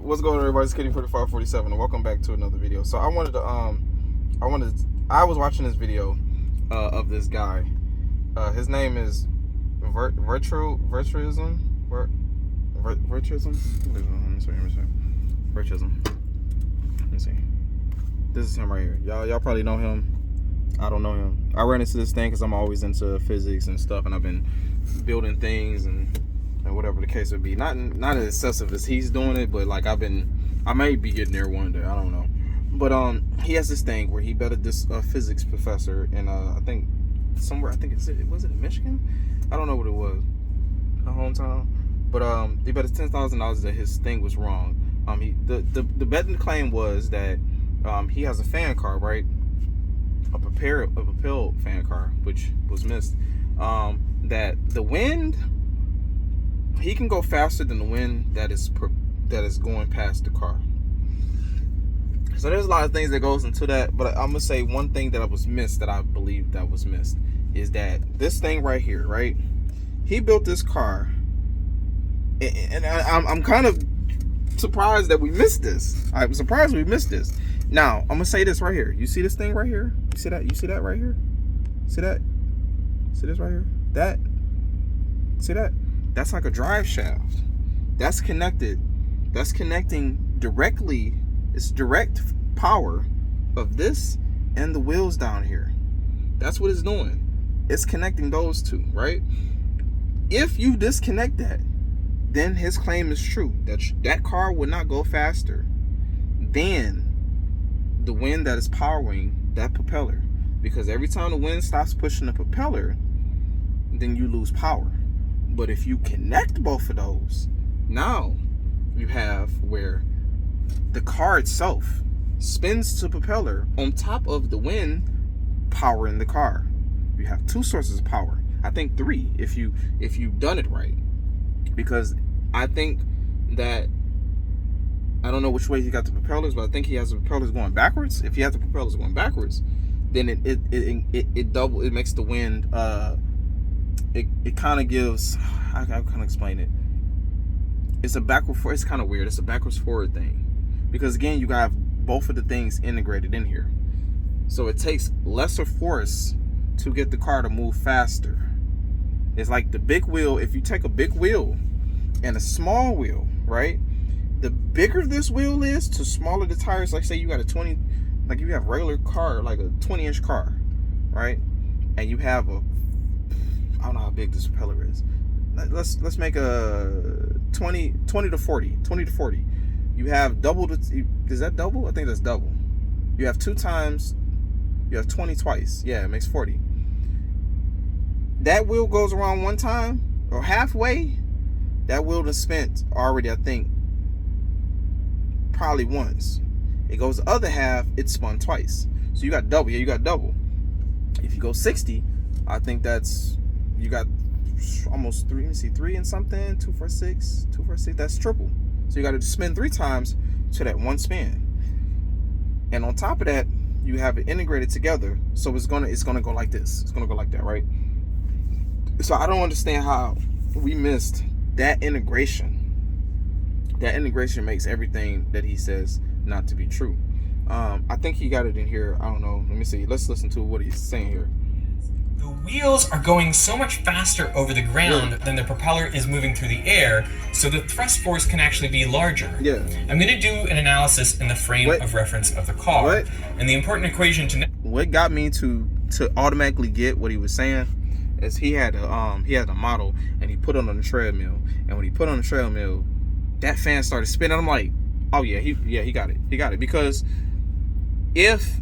What's going on, everybody? It's Kitty 4547, and welcome back to another video. So I was watching this video of this guy. His name is Virtuism. Virtuism. Let me see. This is him right here. Y'all probably know him. I don't know him. I ran into this thing because I'm always into physics and stuff, and I've been building things and whatever the case would be. Not as excessive as he's doing it, but like I may be getting there one day. I don't know. But he has this thing where he betted this physics professor in I think somewhere. I think was it in Michigan? I don't know what it was. My hometown. But he bet $10,000 that his thing was wrong. The betting claim was that he has a fan car, right? A propelled fan car, which was missed. That the wind, he can go faster than the wind that is going past the car. So there's a lot of things that goes into that, but I'm gonna say one thing that was missed, that I believe that was missed, is that this thing right here, right? He built this car, and I'm kind of surprised that we missed this. I'm surprised we missed this. Now I'm gonna say this right here. You see this thing right here? You see that? You see that right here? See that? See this right here? That? See that? That's like a drive shaft. That's connected. That's connecting directly. It's direct power of this and the wheels down here. That's what it's doing. It's connecting those two, right? If you disconnect that, then his claim is true. That car would not go faster than the wind that is powering that propeller. Because every time the wind stops pushing the propeller, then you lose power. But if you connect both of those, now you have where the car itself spins to propeller on top of the wind powering the car. You have two sources of power. I think three if you've done it right. Because I think that, I don't know which way he got the propellers, but I think he has the propellers going backwards. If he has the propellers going backwards, then it makes the wind it kind of gives, I can't explain it. It's a backward forward. It's kind of weird. It's a backwards forward thing, because again, you got both of the things integrated in here, so it takes lesser force to get the car to move faster. It's like the big wheel. If you take a big wheel and a small wheel, right? The bigger this wheel is, to smaller the tires. Like say you got a 20, like you have a regular car, like a 20-inch car, right? And you have a, I don't know how big this propeller is. Let's make a 20 to 40. You have double. Is that double? I think that's double. You have 2 times. You have 20 twice. Yeah, it makes 40. That wheel goes around one time or halfway. That wheel is spent already, I think, probably once. It goes the other half, it's spun twice. So you got double. Yeah, you got double. If you go 60, I think that's, you got almost 3. Let me see, 3 and something. 2 for 6. That's triple. So you got to spin 3 times to that one spin. And on top of that, you have it integrated together. So it's gonna go like this. It's gonna go like that, right? So I don't understand how we missed that integration. That integration makes everything that he says not to be true. I think he got it in here. I don't know. Let me see. Let's listen to what he's saying here. The wheels are going so much faster over the ground than the propeller is moving through the air, so the thrust force can actually be larger. Yeah. I'm going to do an analysis in the frame of reference of the car. And the important equation to... What got me to automatically get what he was saying is he had a model, and he put it on the treadmill. And when he put it on the treadmill, that fan started spinning. I'm like, oh yeah, he got it. He got it. Because if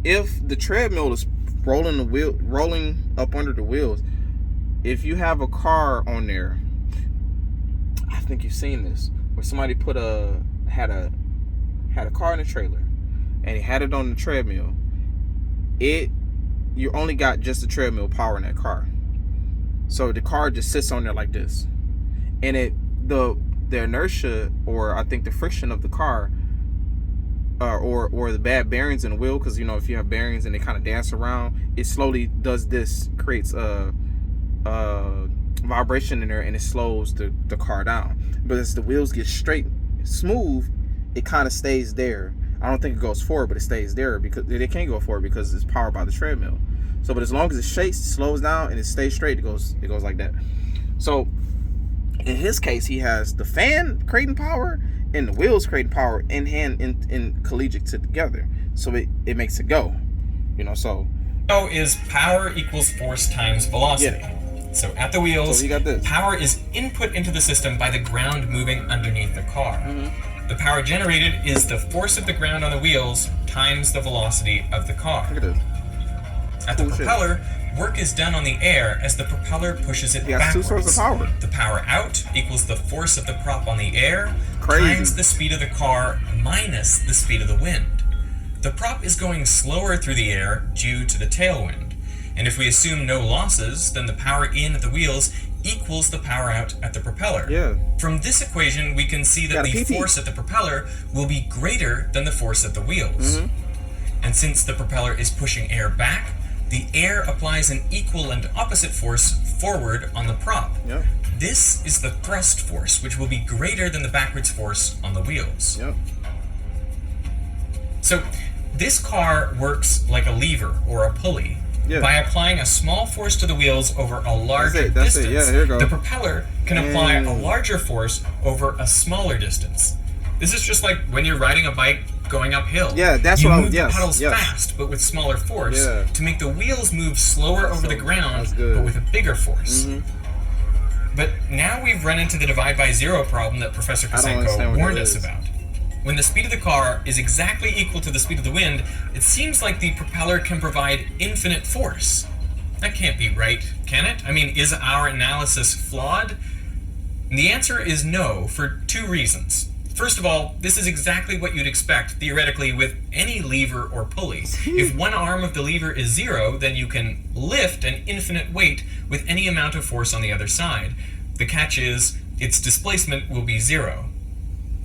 the treadmill is rolling up under the wheels, if you have a car on there, I think you've seen this, where somebody had a car in a trailer and he had it on the treadmill. You only got just the treadmill powering that car, so the car just sits on there like this, and the inertia, or I think the friction of the car, or the bad bearings in the wheel, because you know if you have bearings and they kind of dance around, it slowly does this, creates a vibration in there, and it slows the car down. But as the wheels get straight smooth, it kind of stays there. I don't think it goes forward, but it stays there because it can't go forward because it's powered by the treadmill. So, but as long as it shakes, slows down, and it stays straight, it goes like that. So, in his case, he has the fan creating power and the wheels creating power in collegiate together. So it makes it go. You know, so. O is power equals force times velocity. Yeah. So at the wheels, So you got this. power is input into the system by the ground moving underneath the car. Mm-hmm. The power generated is the force of the ground on the wheels times the velocity of the car. Look at this. At the Cool shit. propeller, work is done on the air as the propeller pushes it He has two backwards. sources of power. The power out equals the force of the prop on the air Crazy. times the speed of the car minus the speed of the wind. The prop is going slower through the air due to the tailwind. And if we assume no losses, then the power in at the wheels equals the power out at the propeller. Yeah. From this equation, we can see that Got a the PT. force at the propeller will be greater than the force at the wheels. And since the propeller is pushing air back, the air applies an equal and opposite force forward on the prop. Yep. This is the thrust force, which will be greater than the backwards force on the wheels. Yep. So this car works like a lever or a pulley. Yeah. By applying a small force to the wheels over a larger That's it. distance, Yeah, here you go. the propeller can apply a larger force over a smaller distance. This is just like when you're riding a bike going uphill. Yeah, that's you what move yes, the pedals yes. fast, but with smaller force, Yeah. to make the wheels move slower over the ground, that's good. but with a bigger force. But now we've run into the divide by zero problem that Professor understand Kosenko what warned that us is. about. When the speed of the car is exactly equal to the speed of the wind, it seems like the propeller can provide infinite force. That can't be right, can it? I mean, is our analysis flawed? And the answer is no, for two reasons. First of all, this is exactly what you'd expect, theoretically, with any lever or pulley. If one arm of the lever is zero, then you can lift an infinite weight with any amount of force on the other side. The catch is, its displacement will be zero.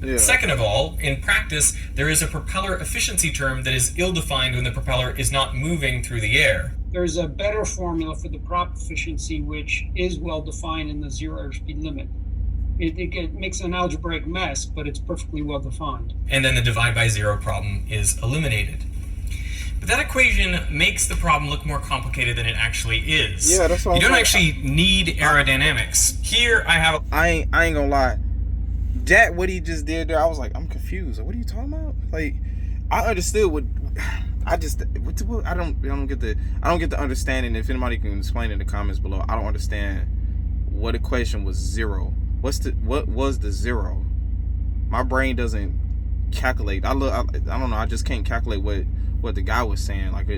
Yeah. Second of all, in practice, there is a propeller efficiency term that is ill-defined when the propeller is not moving through the air. There's a better formula for the prop efficiency, which is well defined in the zero airspeed limit. It makes an algebraic mess, but it's perfectly well defined. And then the divide by zero problem is eliminated. But that equation makes the problem look more complicated than it actually is. Yeah, that's what You I'm don't saying. actually need aerodynamics. Here I have I ain't gonna lie. That what he just did there, I was like, I'm confused. Like, what are you talking about? Like, I understood what I don't get the understanding. If anybody can explain in the comments below, I don't understand what equation was zero. What was the zero? My brain doesn't calculate. I don't know. I just can't calculate what the guy was saying. Like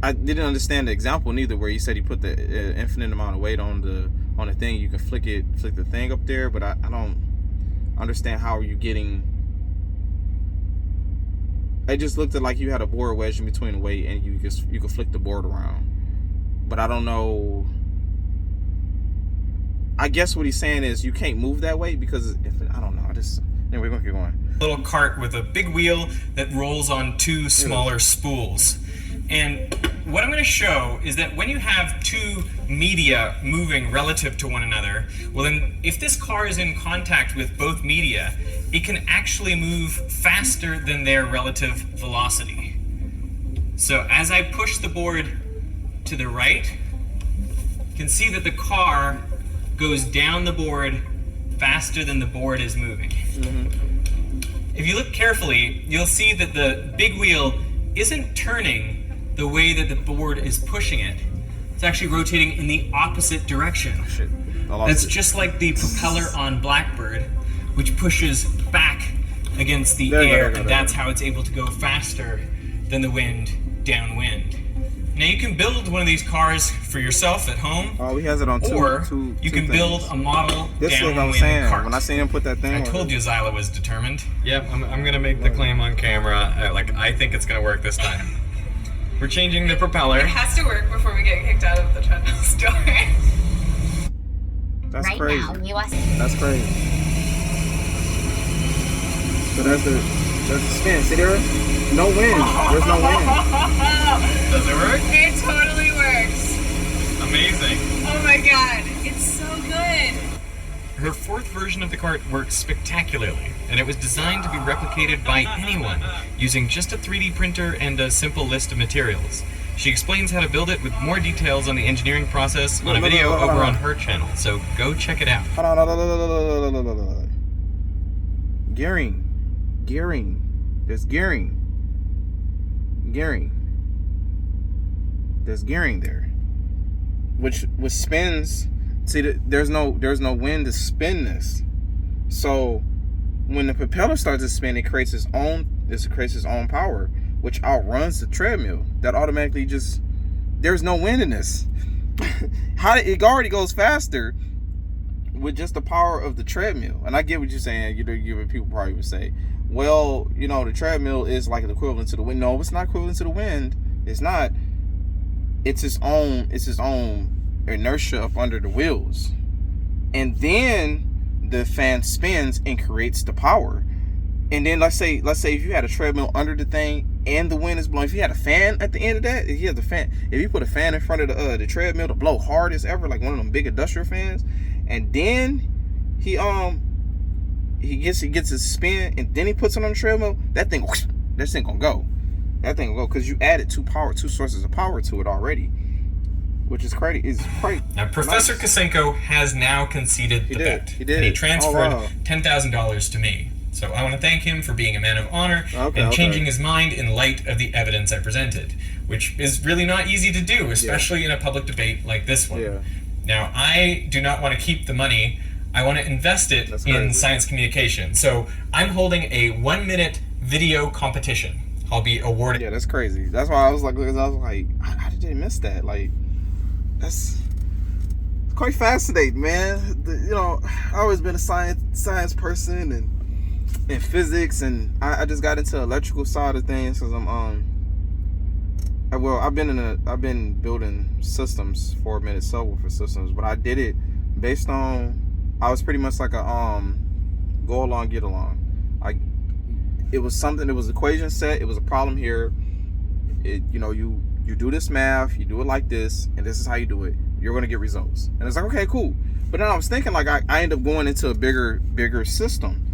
I didn't understand the example neither, where he said he put the infinite amount of weight on the thing. You can flick the thing up there, but I don't understand how you're getting. It just looked like you had a board wedge in between the weight, and you could flick the board around. But I don't know. I guess what he's saying is you can't move that weight because I don't know. Anyway, we're gonna keep going. little cart with a big wheel that rolls on two smaller spools. And what I'm going to show is that when you have two media moving relative to one another, well then, if this car is in contact with both media, it can actually move faster than their relative velocity. So as I push the board to the right, you can see that the car goes down the board faster than the board is moving. If you look carefully, you'll see that the big wheel isn't turning the way that the board is pushing it. It's actually rotating in the opposite direction. Shit. I lost That's it. just like the propeller on Blackbird, which pushes back against the There you go, air, there you go, and there you that's go. how it's able to go faster than the wind downwind. Now you can build one of these cars for yourself at home, Oh, he has it on or two you can things. build a model This is what I'm downwind saying. cart. When I seen him put that thing I on, told you Zyla was determined. Yep, I'm gonna make the claim on camera. I think it's gonna work this time. We're changing the propeller. It has to work before we get kicked out of the treadmill store. That's right crazy. now, you are. That's crazy. So that's the spin. See there? No wind. There's no wind. Does it work? It totally works. Amazing. Oh my god, it's so good. her fourth version of the cart works spectacularly, and it was designed to be replicated by anyone using just a 3D printer and a simple list of materials. She explains how to build it with more details on the engineering process on a video over on her channel, so go check it out. Hold on. Gearing. There's gearing. There's gearing there, which spins. See, there's no wind to spin this. So when the propeller starts to spin, it creates its own power, which outruns the treadmill. That automatically there's no wind in this. It already goes faster with just the power of the treadmill. And I get what you're saying. People probably would say, well, the treadmill is like an equivalent to the wind. No, it's not equivalent to the wind. It's not. It's its own inertia up under the wheels, and then the fan spins and creates the power. And then let's say if you had a treadmill under the thing and the wind is blowing, if you had a fan at the end of that, if you put a fan in front of the treadmill to blow hard as ever, like one of them big industrial fans, and then he gets his spin, and then he puts it on the treadmill, that thing gonna go. That thing will go, because you added two sources of power to it already, which is crazy. Now, Professor Kosenko has now conceded the bet. He did. And he transferred wow. $10,000 to me. So I want to thank him for being a man of honor and changing his mind in light of the evidence I presented, which is really not easy to do, especially in a public debate like this one. Yeah. Now, I do not want to keep the money. I want to invest it in science communication. So I'm holding a 1-minute video competition. I'll be awarded. Yeah, that's crazy. That's why I was like, how did they miss that? Like, that's quite fascinating, man. I've always been a science person and physics, and I just got into the electrical side of things because I've been building systems for a minute, subwoofer systems, but I did it based on, I was pretty much like a go along, get along. It was something, it was equation set, it was a problem here. You do this math, you do it like this, and this is how you do it. You're gonna get results. And it's like, okay, cool. But then I was thinking, like, I end up going into a bigger system.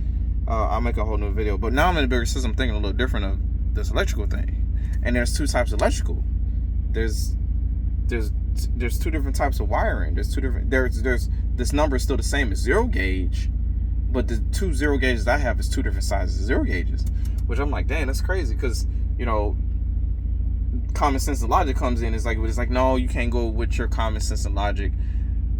I'll make a whole new video. But now I'm in a bigger system, thinking a little different of this electrical thing. And there's two types of electrical. There's two different types of wiring. There's this number is still the same as 0 gauge. But the 2 0 gauges I have is 2 different sizes of 0 gauges, which I'm like, dang, that's crazy. Because common sense and logic comes in. It's like, no, you can't go with your common sense and logic.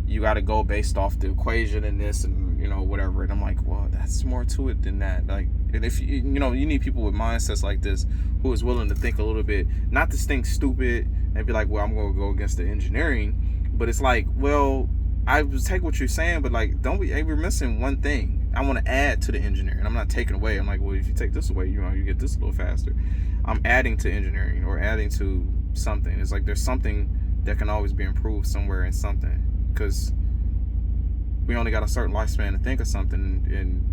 You got to go based off the equation and this and whatever. And I'm like, well, that's more to it than that. Like, and if you need people with mindsets like this who is willing to think a little bit, not to think stupid and be like, well, I'm going to go against the engineering. But it's like, well, I take what you're saying, but like, we're missing one thing. I want to add to the engineering. I'm not taking away. I'm like, well, if you take this away, you get this a little faster. I'm adding to engineering or adding to something. It's like there's something that can always be improved somewhere in something, because we only got a certain lifespan to think of something, and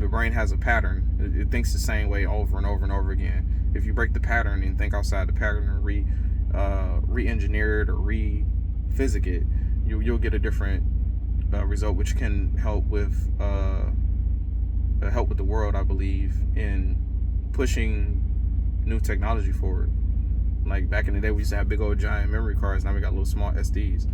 the brain has a pattern. It thinks the same way over and over and over again. If you break the pattern and think outside the pattern and re-engineer it or re-physic it, you'll get a different result, which can help with the world, I believe, in pushing new technology forward. Like back in the day, we used to have big old giant memory cards. Now we got little small SDs.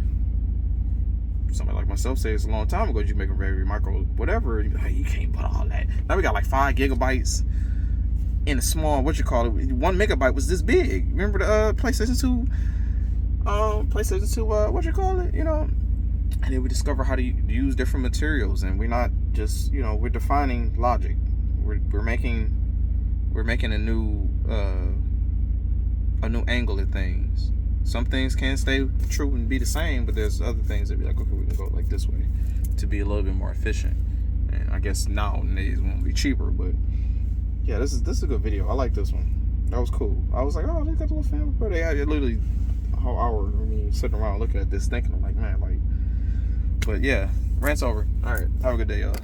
Somebody like myself says a long time ago, you make a very micro whatever. You can't put all that. Now we got like 5 gigabytes in a small, 1 megabyte was this big. Remember the PlayStation 2? And then we discover how to use different materials, and we're not just, we're defining logic. We're making a new angle at things. Some things can stay true and be the same, but there's other things that be like, okay, we can go like this way to be a little bit more efficient. And I guess nowadays it won't be cheaper, but yeah, this is a good video. I like this one. That was cool. I was like, oh, they got the little family. But they had literally a whole hour of me sitting around looking at this, thinking, I'm like, man, like. But yeah, rant's over. All right, have a good day, y'all.